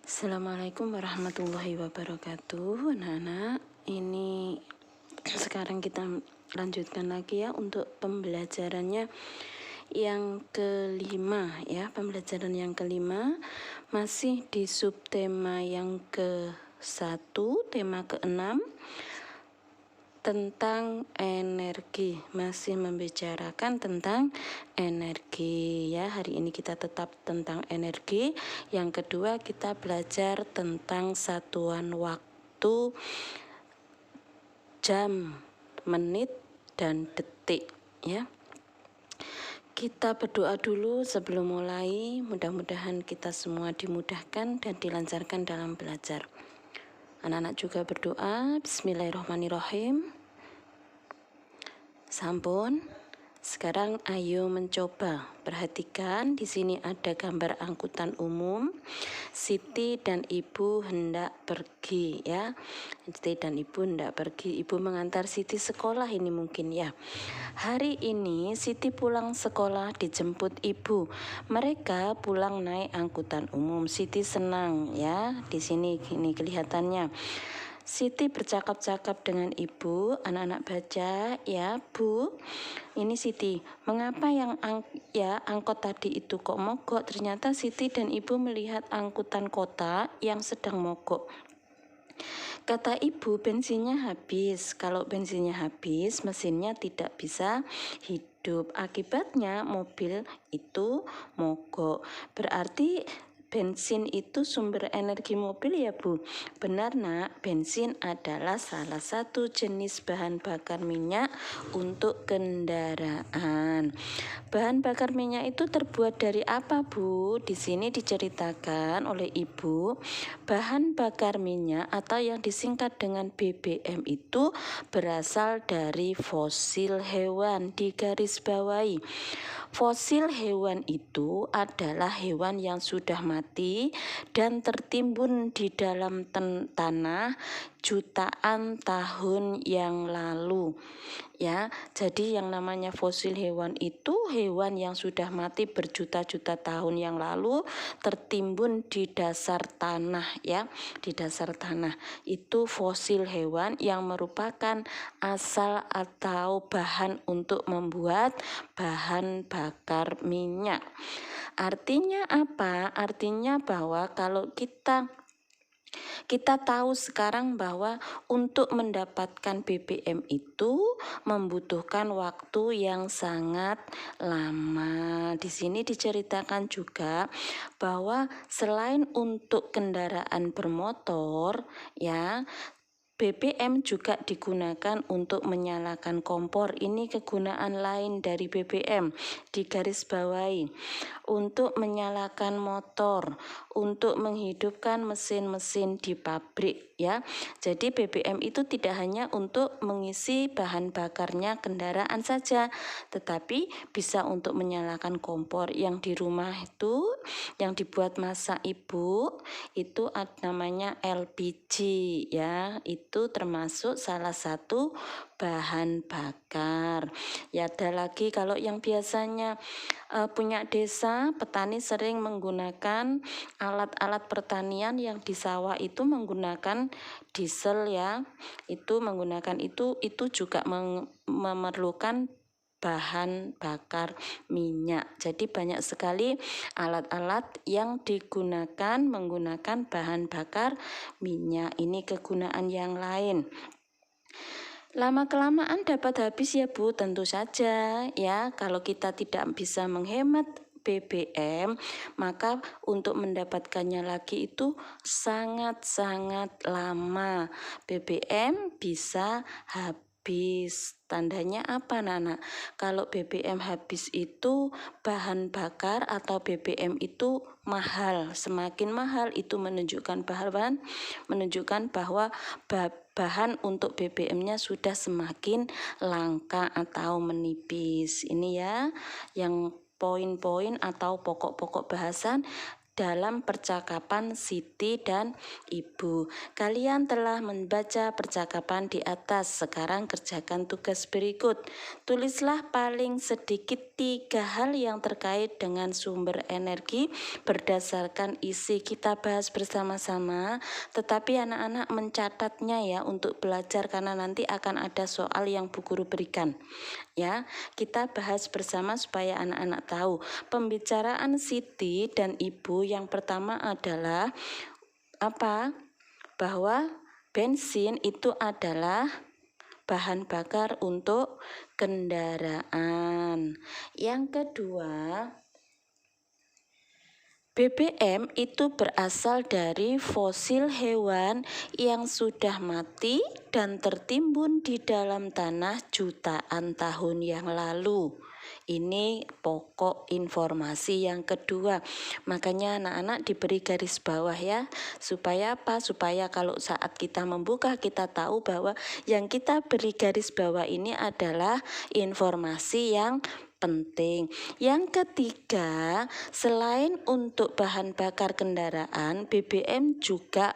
Assalamualaikum warahmatullahi wabarakatuh. Anak-anak, ini sekarang kita lanjutkan lagi ya untuk pembelajarannya yang kelima ya. Pembelajaran yang kelima masih di subtema yang ke-1, tema ke-6 tentang energi, masih membicarakan tentang energi ya. Hari ini kita tetap tentang energi. Yang kedua, kita belajar tentang satuan waktu, jam, menit, dan detik ya. Kita berdoa dulu sebelum mulai. Mudah-mudahan kita semua dimudahkan dan dilancarkan dalam belajar. Anak-anak juga berdoa. Bismillahirrahmanirrahim. Sampun. Sekarang ayo mencoba. Perhatikan di sini ada gambar angkutan umum. Siti dan Ibu hendak pergi ya. Siti dan Ibu hendak pergi. Ibu mengantar Siti sekolah ini mungkin ya. Hari ini Siti pulang sekolah dijemput Ibu. Mereka pulang naik angkutan umum. Siti senang ya. Di sini ini kelihatannya. Siti bercakap-cakap dengan Ibu. Anak-anak baca ya, Bu. Ini Siti, mengapa yang angkot tadi itu kok mogok? Ternyata Siti dan Ibu melihat angkutan kota yang sedang mogok. Kata Ibu, bensinnya habis. Kalau bensinnya habis, mesinnya tidak bisa hidup. Akibatnya mobil itu mogok. Berarti bensin itu sumber energi mobil ya Bu? Benar nak, bensin adalah salah satu jenis bahan bakar minyak untuk kendaraan. Bahan bakar minyak itu terbuat dari apa Bu? Di sini diceritakan oleh Ibu, bahan bakar minyak atau yang disingkat dengan BBM itu berasal dari fosil hewan. Digarisbawahi, fosil hewan itu adalah hewan yang sudah mati dan tertimbun di dalam tanah jutaan tahun yang lalu ya. Jadi yang namanya fosil hewan itu hewan yang sudah mati berjuta-juta tahun yang lalu tertimbun di dasar tanah ya. Di dasar tanah itu fosil hewan yang merupakan asal atau bahan untuk membuat bahan bakar minyak. Artinya apa? Artinya bahwa kalau kita tahu sekarang bahwa untuk mendapatkan BBM itu membutuhkan waktu yang sangat lama. Di sini diceritakan juga bahwa selain untuk kendaraan bermotor ya, BBM juga digunakan untuk menyalakan kompor. Ini kegunaan lain dari BBM. Digarisbawahi, untuk menyalakan motor, untuk menghidupkan mesin-mesin di pabrik ya. Jadi BBM itu tidak hanya untuk mengisi bahan bakarnya kendaraan saja, tetapi bisa untuk menyalakan kompor yang di rumah itu, yang dibuat masak Ibu, itu namanya LPG ya. Itu termasuk salah satu bahan bakar. Ya, ada lagi kalau yang biasanya punya desa, petani sering menggunakan alat-alat pertanian yang di sawah itu menggunakan diesel ya. Itu menggunakan itu juga memerlukan bahan bakar minyak. Jadi banyak sekali alat-alat yang digunakan menggunakan bahan bakar minyak. Ini kegunaan yang lain. Lama-kelamaan dapat habis ya Bu, tentu saja ya. Kalau kita tidak bisa menghemat BBM, maka untuk mendapatkannya lagi itu sangat-sangat lama. BBM bisa habis. Tandanya apa Nana? Kalau BBM habis itu bahan bakar atau BBM itu mahal. Semakin mahal itu menunjukkan bahwa bahan untuk BBM-nya sudah semakin langka atau menipis. Ini ya yang poin-poin atau pokok-pokok bahasan dalam percakapan Siti dan Ibu. Kalian telah membaca percakapan di atas, sekarang kerjakan tugas berikut. Tulislah paling sedikit 3 hal yang terkait dengan sumber energi berdasarkan isi. Kita bahas bersama-sama, tetapi anak-anak mencatatnya ya untuk belajar karena nanti akan ada soal yang Bu Guru berikan. Ya, kita bahas bersama supaya anak-anak tahu. Pembicaraan Siti dan Ibu yang pertama adalah apa? Bahwa bensin itu adalah bahan bakar untuk kendaraan. Yang kedua, BBM itu berasal dari fosil hewan yang sudah mati dan tertimbun di dalam tanah jutaan tahun yang lalu. Ini pokok informasi yang kedua. Makanya anak-anak diberi garis bawah ya. Supaya apa? Supaya kalau saat kita membuka kita tahu bahwa yang kita beri garis bawah ini adalah informasi yang penting. Yang ketiga, selain untuk bahan bakar kendaraan, BBM juga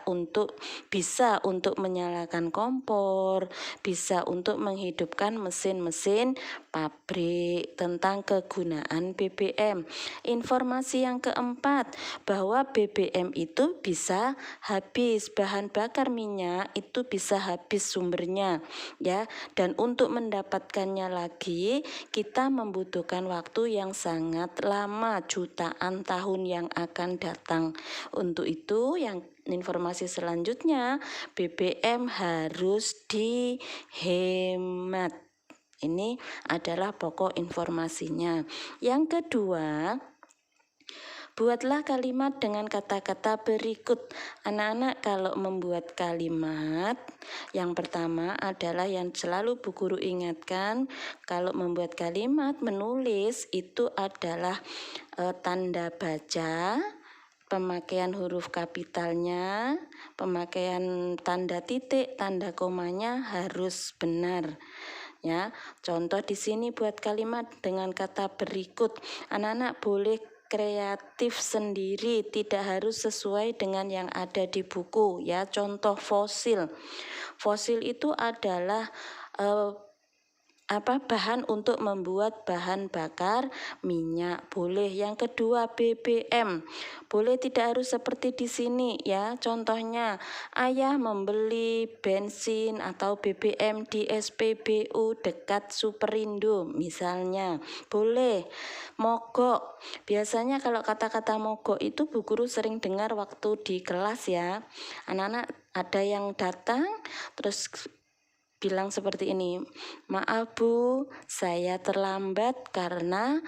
bisa untuk menyalakan kompor, bisa untuk menghidupkan mesin-mesin pabrik. Tentang kegunaan BBM. Informasi yang keempat, bahwa BBM itu bisa habis, bahan bakar minyak itu bisa habis sumbernya ya, dan untuk mendapatkannya lagi kita membutuhkan waktu yang sangat lama, jutaan tahun yang akan datang. Untuk itu yang informasi selanjutnya, BBM harus dihemat. Ini adalah pokok informasinya. Yang kedua, buatlah kalimat dengan kata-kata berikut. Anak-anak kalau membuat kalimat, yang pertama adalah yang selalu Bu Guru ingatkan, kalau membuat kalimat, menulis itu adalah tanda baca, pemakaian huruf kapitalnya, pemakaian tanda titik, tanda komanya harus benar. Ya, contoh di sini buat kalimat dengan kata berikut. Anak-anak boleh kreatif sendiri, tidak harus sesuai dengan yang ada di buku ya. Contoh fosil. Fosil itu adalah bahan untuk membuat bahan bakar minyak. Boleh. Yang kedua, BBM. Boleh tidak harus seperti di sini ya. Contohnya, ayah membeli bensin atau BBM di SPBU dekat Superindo misalnya. Boleh. Mogok. Biasanya kalau kata-kata mogok itu Bu Guru sering dengar waktu di kelas ya. Anak-anak ada yang datang terus bilang seperti ini, maaf Bu, saya terlambat karena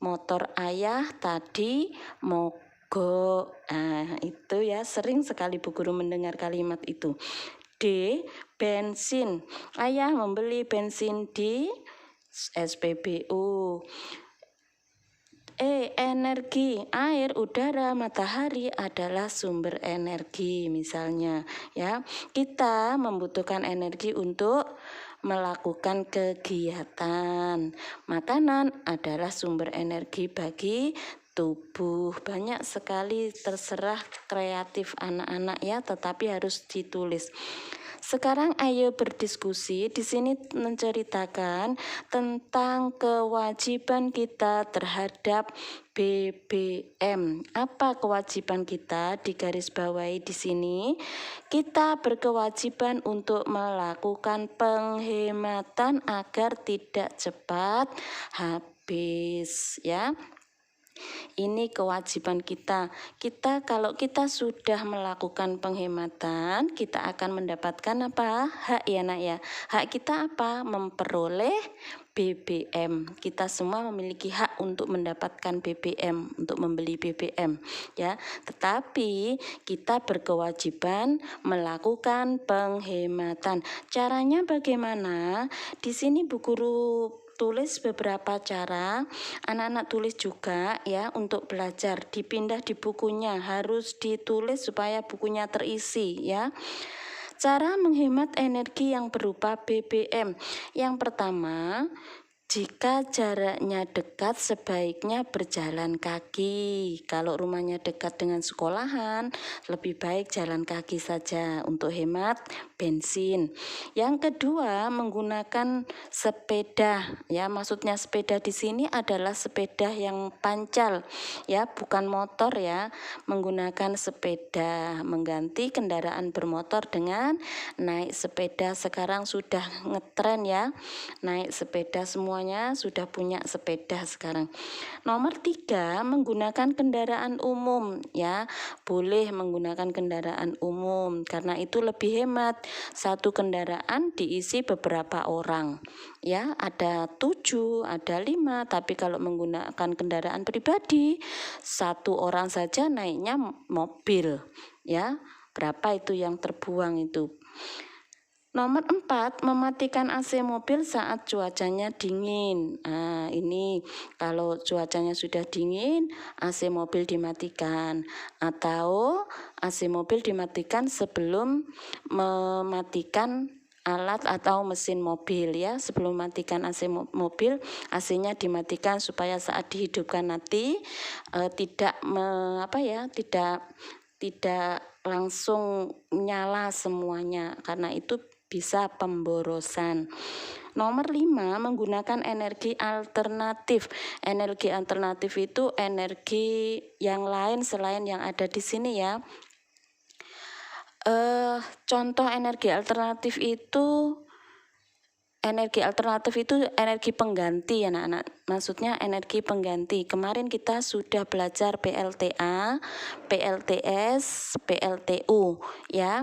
motor ayah tadi mogok. Nah, itu ya sering sekali Bu Guru mendengar kalimat itu. D, bensin. Ayah membeli bensin di SPBU. Energi, air, udara, matahari adalah sumber energi misalnya ya. Kita membutuhkan energi untuk melakukan kegiatan. Makanan adalah sumber energi bagi tubuh. Banyak sekali, terserah kreatif anak-anak ya, tetapi harus ditulis. Sekarang ayo berdiskusi. Di sini menceritakan tentang kewajiban kita terhadap BBM. Apa kewajiban kita? Digarisbawahi di sini. Kita berkewajiban untuk melakukan penghematan agar tidak cepat habis ya. Ini kewajiban kita. Kalau kita sudah melakukan penghematan, kita akan mendapatkan apa? Hak ya nak ya. Hak kita apa? Memperoleh BBM. Kita semua memiliki hak untuk mendapatkan BBM, untuk membeli BBM ya. Tetapi kita berkewajiban melakukan penghematan. Caranya bagaimana? Di sini Bu Guru tulis beberapa cara, anak-anak tulis juga ya untuk belajar, dipindah di bukunya, harus ditulis supaya bukunya terisi ya. Cara menghemat energi yang berupa BBM. Yang pertama, Jika jaraknya dekat, sebaiknya berjalan kaki. Kalau rumahnya dekat dengan sekolahan, lebih baik jalan kaki saja untuk hemat bensin. Yang kedua, menggunakan sepeda. Ya, maksudnya sepeda di sini adalah sepeda yang pancal, ya, bukan motor ya. Menggunakan sepeda, mengganti kendaraan bermotor dengan naik sepeda. Sekarang sudah ngetren ya, naik sepeda, semuanya sudah punya sepeda sekarang. Nomor 3, menggunakan kendaraan umum ya. Boleh menggunakan kendaraan umum karena itu lebih hemat. Satu kendaraan diisi beberapa orang. Ya, ada 7, ada 5, tapi kalau menggunakan kendaraan pribadi, satu orang saja naiknya mobil. Ya, berapa itu yang terbuang itu? Nomor 4, mematikan AC mobil saat cuacanya dingin. Nah, ini kalau cuacanya sudah dingin, AC mobil dimatikan. Atau AC mobil dimatikan sebelum mematikan alat atau mesin mobil ya. Sebelum matikan AC mobil, AC-nya dimatikan supaya saat dihidupkan nanti tidak langsung nyala semuanya, karena itu bisa pemborosan. Nomor 5, menggunakan energi alternatif. Energi alternatif itu energi yang lain selain yang ada di sini ya. Contoh energi alternatif itu energi pengganti ya anak-anak. Maksudnya energi pengganti. Kemarin kita sudah belajar PLTA, PLTS, PLTU ya.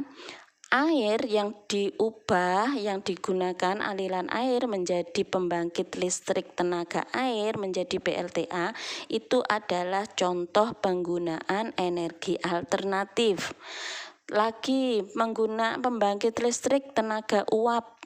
Air yang diubah, yang digunakan aliran air menjadi pembangkit listrik tenaga air menjadi PLTA, itu adalah contoh penggunaan energi alternatif. Lagi menggunakan pembangkit listrik tenaga uap,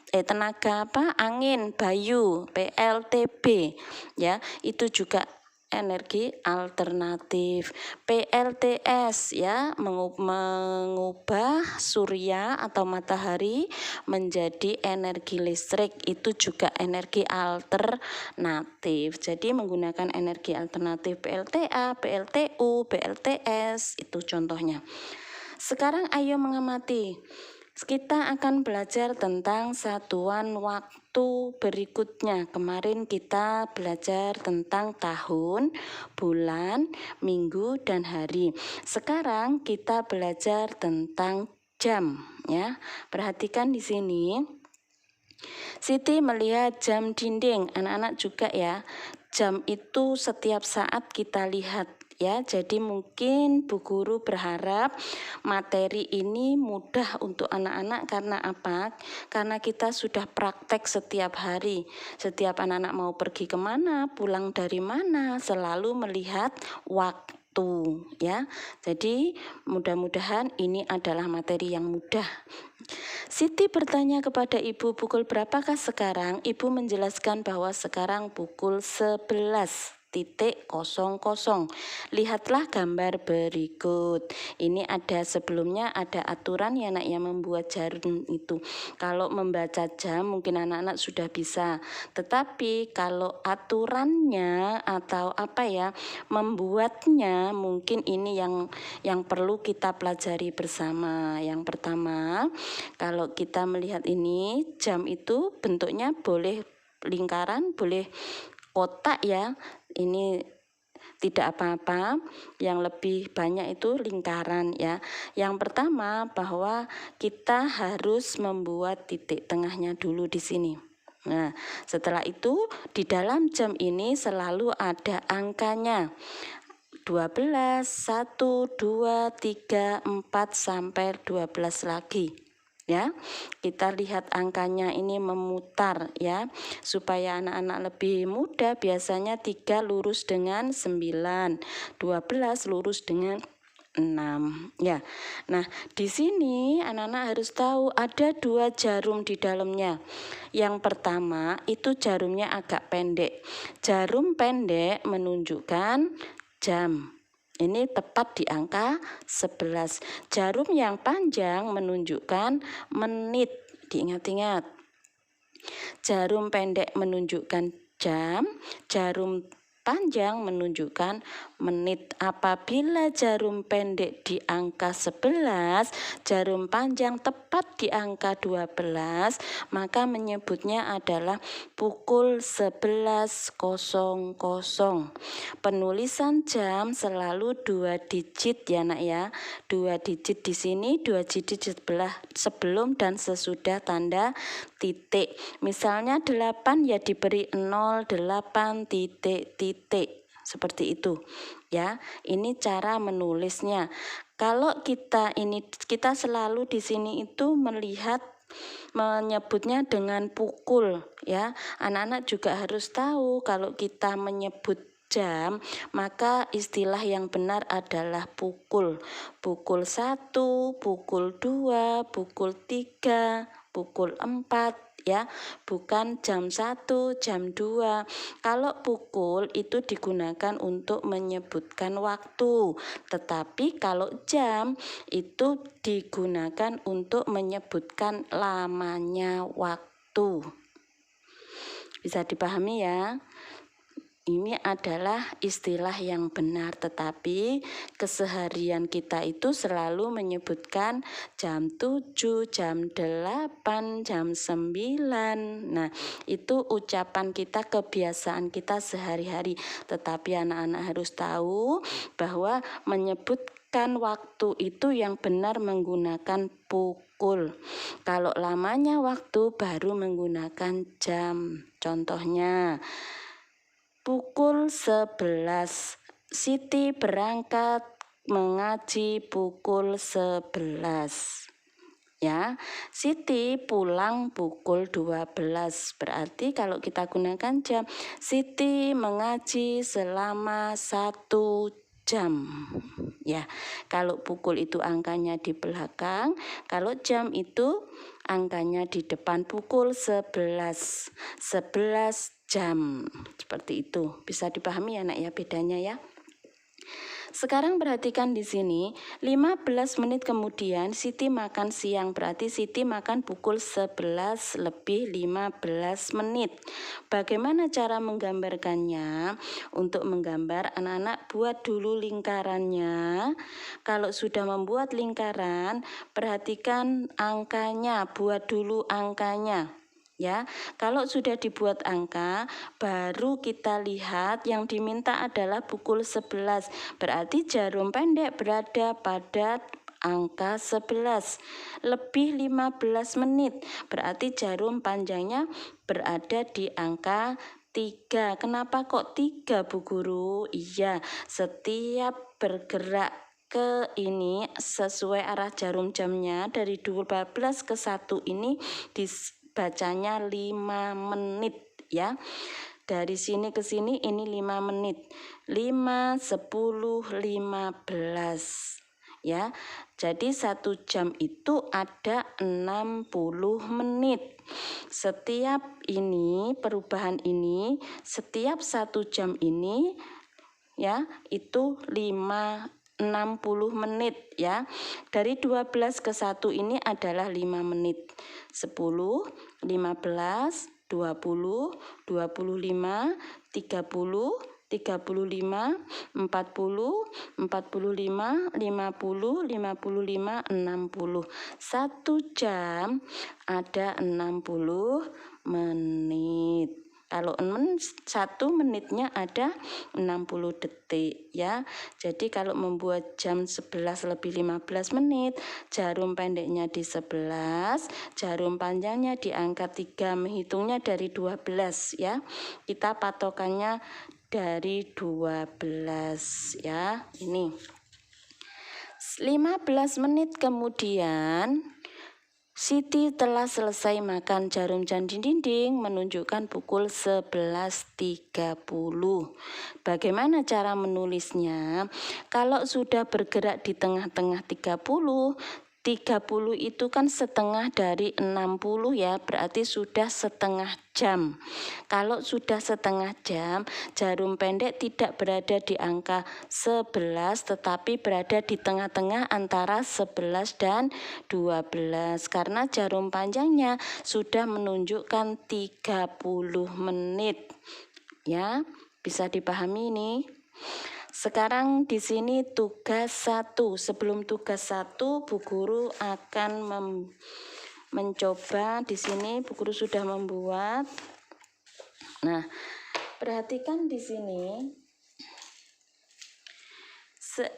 angin, bayu, PLTB ya, itu juga energi alternatif. PLTS ya, mengubah surya atau matahari menjadi energi listrik, itu juga energi alternatif. Jadi menggunakan energi alternatif PLTA, PLTU, PLTS, itu contohnya. Sekarang ayo mengamati. Kita akan belajar tentang satuan waktu berikutnya. Kemarin kita belajar tentang tahun, bulan, minggu, dan hari. Sekarang kita belajar tentang jam ya. Perhatikan di sini. Siti melihat jam dinding. Anak-anak juga ya. Jam itu setiap saat kita lihat ya. Jadi mungkin Bu Guru berharap materi ini mudah untuk anak-anak. Karena apa? Karena kita sudah praktek setiap hari. Setiap anak-anak mau pergi kemana, pulang dari mana, selalu melihat waktu ya. Jadi mudah-mudahan ini adalah materi yang mudah. Siti bertanya kepada ibu, pukul berapakah sekarang? Ibu menjelaskan bahwa sekarang pukul 11.00. Lihatlah gambar berikut. Ini ada sebelumnya ada aturan ya nak yang membuat jarum itu. Kalau membaca jam mungkin anak-anak sudah bisa. Tetapi kalau aturannya atau membuatnya, mungkin ini yang perlu kita pelajari bersama. Yang pertama, kalau kita melihat ini, jam itu bentuknya boleh lingkaran, boleh kotak ya. Ini tidak apa-apa, yang lebih banyak itu lingkaran ya. Yang pertama bahwa kita harus membuat titik tengahnya dulu di sini. Nah, setelah itu di dalam jam ini selalu ada angkanya. 12, 1, 2, 3, 4 sampai 12 lagi. Ya, kita lihat angkanya ini memutar ya, supaya anak-anak lebih mudah. Biasanya 3 lurus dengan 9, 12 lurus dengan 6 ya. Nah, di sini anak-anak harus tahu ada 2 jarum di dalamnya. Yang pertama itu jarumnya agak pendek. Jarum pendek menunjukkan jam. Ini tepat di angka 11. Jarum yang panjang menunjukkan menit. Diingat-ingat. Jarum pendek menunjukkan jam, jarum panjang menunjukkan menit. Apabila jarum pendek di angka 11, jarum panjang tepat di angka 12, maka menyebutnya adalah pukul 11.00. Penulisan jam selalu 2 digit ya nak ya. 2 digit di sini, 2 digit sebelah sebelum dan sesudah tanda titik. Misalnya 8 ya diberi 0, 8 titik. Seperti itu ya. Ini cara menulisnya. Kalau kita selalu di sini itu menyebutnya dengan pukul ya. Anak-anak juga harus tahu kalau kita menyebut jam, maka istilah yang benar adalah pukul. Pukul 1, pukul 2, pukul 3, pukul 4 ya, bukan jam 1, jam 2. Kalau pukul itu digunakan untuk menyebutkan waktu, tetapi kalau jam itu digunakan untuk menyebutkan lamanya waktu. Bisa dipahami ya? Ini adalah istilah yang benar, tetapi keseharian kita itu selalu menyebutkan jam 7, jam 8, jam 9. Nah, itu ucapan kita, kebiasaan kita sehari-hari. Tetapi anak-anak harus tahu bahwa menyebutkan waktu itu yang benar menggunakan pukul. Kalau lamanya waktu baru menggunakan jam. Contohnya, pukul 11, Siti berangkat mengaji pukul 11. Ya, Siti pulang pukul 12. Berarti kalau kita gunakan jam, Siti mengaji selama 1 jam. Ya, kalau pukul itu angkanya di belakang, kalau jam itu angkanya di depan. Pukul 11. 11 jam. Seperti itu. Bisa dipahami ya nak ya bedanya ya. Sekarang perhatikan di sini, 15 menit kemudian Siti makan siang, berarti Siti makan pukul 11 lebih 15 menit. Bagaimana cara menggambarkannya? Untuk menggambar, anak-anak buat dulu lingkarannya. Kalau sudah membuat lingkaran, perhatikan angkanya, buat dulu angkanya. Ya, kalau sudah dibuat angka, baru kita lihat yang diminta adalah pukul 11. Berarti jarum pendek berada pada angka 11 lebih 15 menit. Berarti jarum panjangnya berada di angka 3. Kenapa kok 3 Bu Guru? Iya, setiap bergerak ke ini sesuai arah jarum jamnya dari 12 ke 1 ini bacanya 5 menit ya. Dari sini ke sini ini 5 menit. 5, 10, 15 ya. Jadi 1 jam itu ada 60 menit. Setiap ini perubahan ini, setiap 1 jam ini ya, itu 60 menit ya. Dari 12 ke 1 ini adalah 5 menit. 10, 15, 20, 25, 30, 35, 40, 45, 50, 55, 60. 1 jam ada 60 menit. Kalau 1 menitnya ada 60 detik ya. Jadi kalau membuat jam 11 lebih 15 menit, jarum pendeknya di 11, jarum panjangnya di angka 3, menghitungnya dari 12 ya. Kita patokannya dari 12 ya. Ini 15 menit kemudian Siti telah selesai makan. Jarum jam di dinding menunjukkan pukul 11.30. Bagaimana cara menulisnya? Kalau sudah bergerak di tengah-tengah 30 itu kan setengah dari 60 ya, berarti sudah setengah jam. Kalau sudah setengah jam, jarum pendek tidak berada di angka 11 tetapi berada di tengah-tengah antara 11 dan 12 karena jarum panjangnya sudah menunjukkan 30 menit. Ya, bisa dipahami ini. Sekarang di sini tugas 1. Sebelum tugas 1, Bu Guru akan mencoba. Di sini Bu Guru sudah membuat. Nah, perhatikan di sini.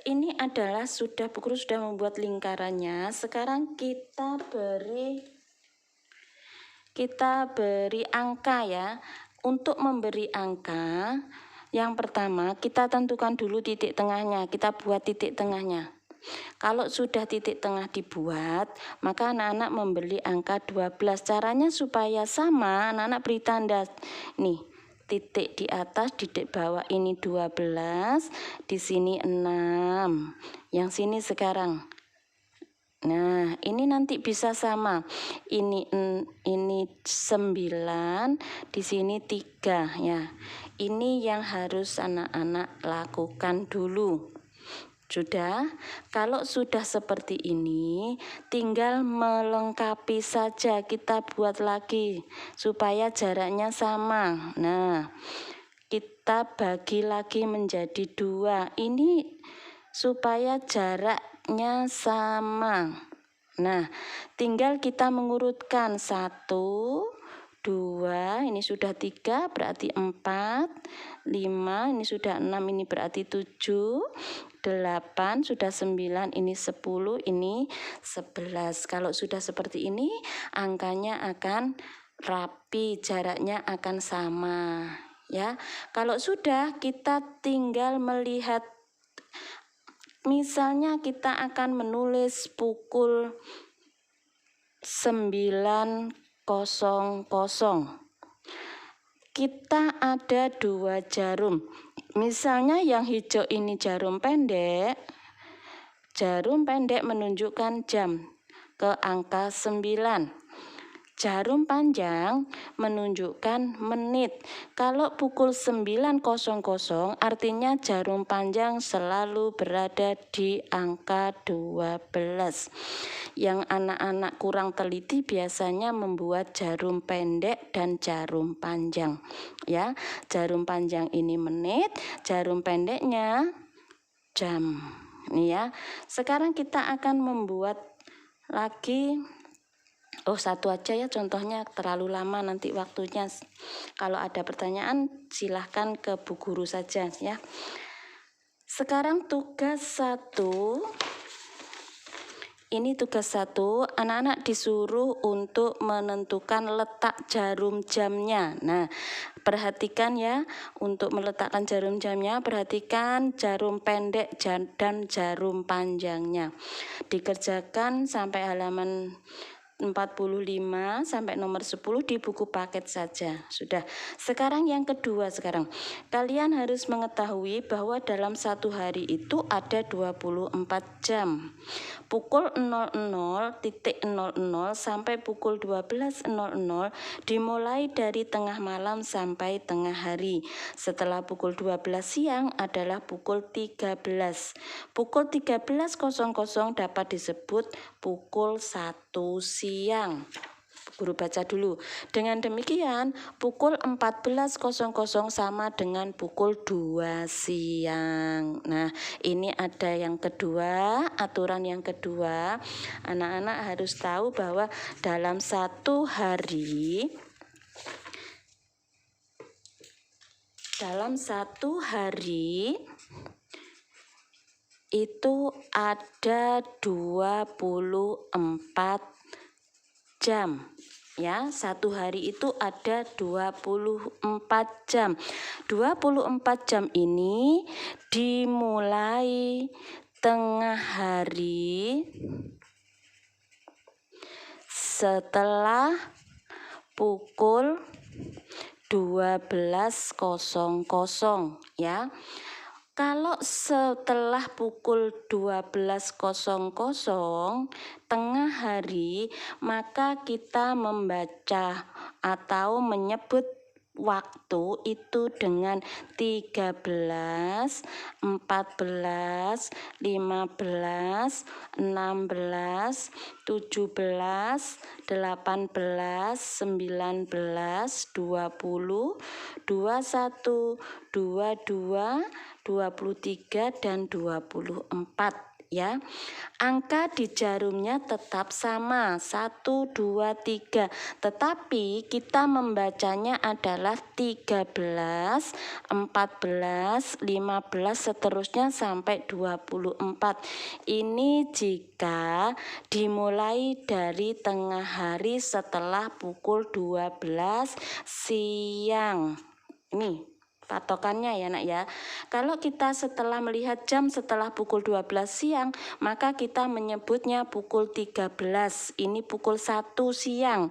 Ini adalah Bu Guru sudah membuat lingkarannya. Sekarang kita beri angka ya. Untuk memberi angka, yang pertama kita tentukan dulu titik tengahnya. Kita buat titik tengahnya. Kalau sudah titik tengah dibuat, maka anak-anak memberi angka 12. Caranya supaya sama, anak-anak beri tanda. Nih, titik di atas, titik bawah ini 12, di sini 6. Yang sini sekarang. Nah, ini nanti bisa sama. Ini 9, di sini 3 ya. Ini yang harus anak-anak lakukan dulu. Sudah, kalau sudah seperti ini, tinggal melengkapi saja, kita buat lagi supaya jaraknya sama. Nah, kita bagi lagi menjadi 2. Ini supaya jaraknya sama. Nah, tinggal kita mengurutkan 1, 2, ini sudah 3, berarti 4, 5, ini sudah 6, ini berarti 7, 8, sudah 9, ini 10, ini 11. Kalau sudah seperti ini, angkanya akan rapi, jaraknya akan sama. Ya, kalau sudah, kita tinggal melihat. Misalnya kita akan menulis pukul 9.00. Kita ada 2 jarum. Misalnya yang hijau ini jarum pendek. Jarum pendek menunjukkan jam ke angka 9. Jarum panjang menunjukkan menit. Kalau pukul 9.00 artinya jarum panjang selalu berada di angka 12. Yang anak-anak kurang teliti biasanya membuat jarum pendek dan jarum panjang. Ya, jarum panjang ini menit, jarum pendeknya jam. Nih ya. Sekarang kita akan membuat lagi. Satu aja ya, contohnya terlalu lama nanti waktunya. Kalau ada pertanyaan silahkan ke Bu Guru saja ya. Sekarang tugas 1. Ini tugas 1, anak-anak disuruh untuk menentukan letak jarum jamnya. Nah, perhatikan ya, untuk meletakkan jarum jamnya, perhatikan jarum pendek dan jarum panjangnya. Dikerjakan sampai halaman 45 sampai nomor 10 di buku paket saja. Sudah. Sekarang yang kedua sekarang. Kalian harus mengetahui bahwa dalam satu hari itu ada 24 jam. Pukul 00.00 sampai pukul 12.00 dimulai dari tengah malam sampai tengah hari. Setelah pukul 12 siang adalah pukul 13. Pukul 13.00 dapat disebut pukul 1 siang. Guru baca dulu. Dengan demikian, pukul 14.00 sama dengan pukul 2 siang. Nah, ini ada yang kedua, aturan yang kedua. Anak-anak harus tahu bahwa dalam satu hari itu ada 24 jam. Ya, satu hari itu ada 24 jam. 24 jam ini dimulai tengah hari setelah pukul 12.00 ya. Kalau setelah pukul 12.00 tengah hari, maka kita membaca atau menyebut waktu itu dengan 13, 14, 15, 16, 17, 18, 19, 20, 21, 22, 23, dan 24. Ya, angka di jarumnya tetap sama 1, 2, 3, tetapi kita membacanya adalah 13, 14, 15 seterusnya sampai 24. Ini jika dimulai dari tengah hari setelah pukul 12 siang. Ini patokannya ya nak ya. Kalau kita setelah melihat jam setelah pukul 12 siang, maka kita menyebutnya pukul 13. Ini pukul 1 siang.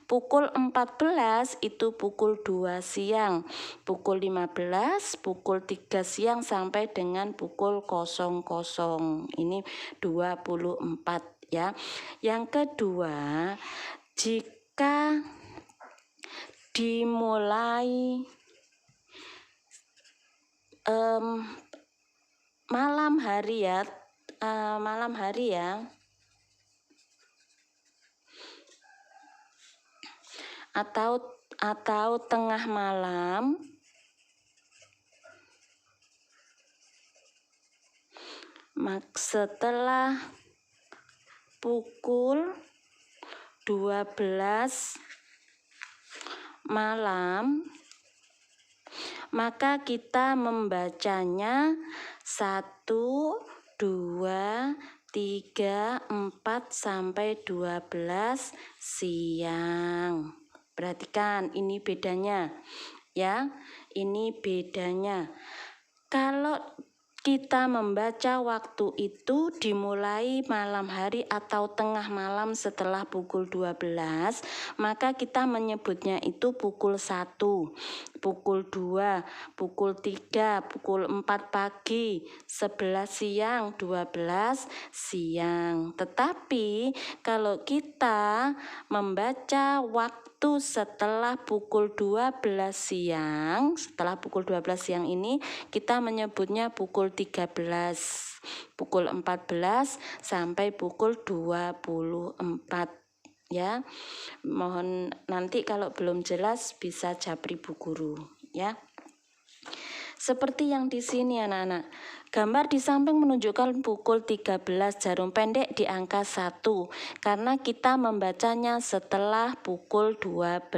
Pukul 14 itu pukul 2 siang. Pukul 15 pukul 3 siang sampai dengan pukul 00. Ini 24 ya. Yang kedua, jika dimulai malam hari ya, atau tengah malam, setelah pukul 12 malam, maka kita membacanya 1, 2, 3, 4 sampai 12 siang. Perhatikan ini bedanya ya. Ini bedanya. Kalau kita membaca waktu itu dimulai malam hari atau tengah malam setelah pukul 12, maka kita menyebutnya itu pukul 1, pukul 2, pukul 3, pukul 4 pagi, 11 siang, 12 siang. Tetapi kalau kita membaca waktu setelah pukul 12 siang, ini kita menyebutnya pukul 13, pukul 14 sampai pukul 24 ya. Mohon nanti kalau belum jelas bisa japri Bu Guru ya. Seperti yang di sini anak-anak. Gambar di samping menunjukkan pukul 13, jarum pendek di angka 1 karena kita membacanya setelah pukul 12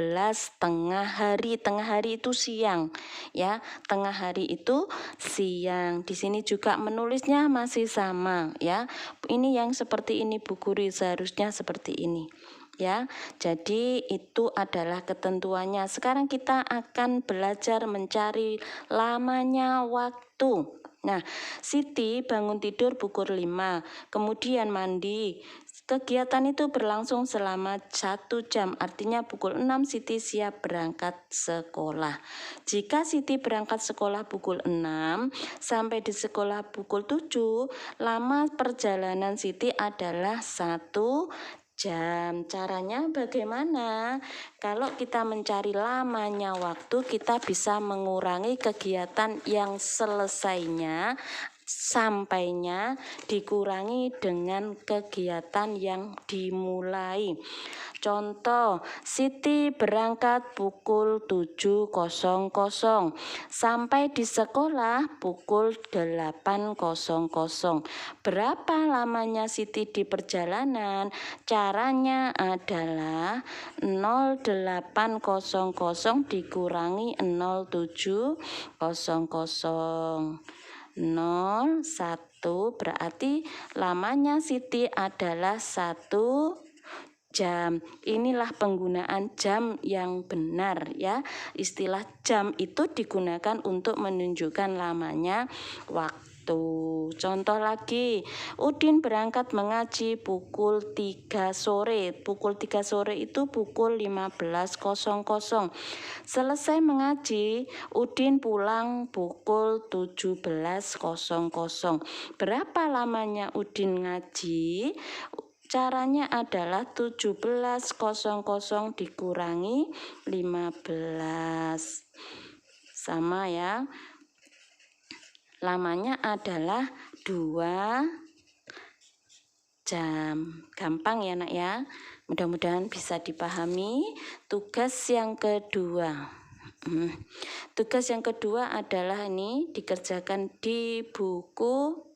tengah hari. Tengah hari itu siang ya. Tengah hari itu siang. Di sini juga menulisnya masih sama ya. Ini yang seperti ini Bu Guru, seharusnya seperti ini. Ya, jadi itu adalah ketentuannya. Sekarang kita akan belajar mencari lamanya waktu. Nah, Siti bangun tidur pukul 5, kemudian mandi. Kegiatan itu berlangsung selama 1 jam, artinya pukul 6 Siti siap berangkat sekolah. Jika Siti berangkat sekolah pukul 6 sampai di sekolah pukul 7, lama perjalanan Siti adalah 1 jam. Caranya bagaimana? Kalau kita mencari lamanya waktu, kita bisa mengurangi kegiatan yang selesainya sampainya dikurangi dengan kegiatan yang dimulai. Contoh, Siti berangkat pukul 7.00 sampai di sekolah pukul 8.00. Berapa lamanya Siti di perjalanan? Caranya adalah 08.00 dikurangi 07.00. 01 berarti lamanya Siti adalah 1 jam. Inilah penggunaan jam yang benar ya. Istilah jam itu digunakan untuk menunjukkan lamanya waktu. Contoh lagi, Udin berangkat mengaji pukul 3 sore. Pukul 3 sore itu pukul 15.00. Selesai mengaji, Udin pulang pukul 17.00. Berapa lamanya Udin ngaji? Caranya adalah 1700 dikurangi 15. Sama ya. Lamanya adalah 2 jam. Gampang ya nak ya. Mudah-mudahan bisa dipahami. Tugas yang kedua. Tugas yang kedua adalah ini dikerjakan di buku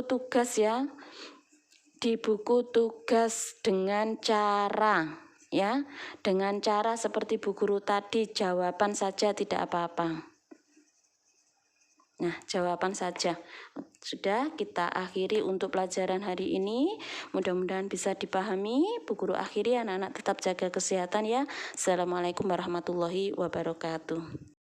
tugas ya. Di buku tugas dengan cara ya. Dengan cara seperti bu guru tadi, jawaban saja tidak apa-apa. Nah, jawaban saja. Sudah kita akhiri untuk pelajaran hari ini. Mudah-mudahan bisa dipahami. Bu guru akhiri, anak-anak tetap jaga kesehatan ya. Assalamualaikum warahmatullahi wabarakatuh.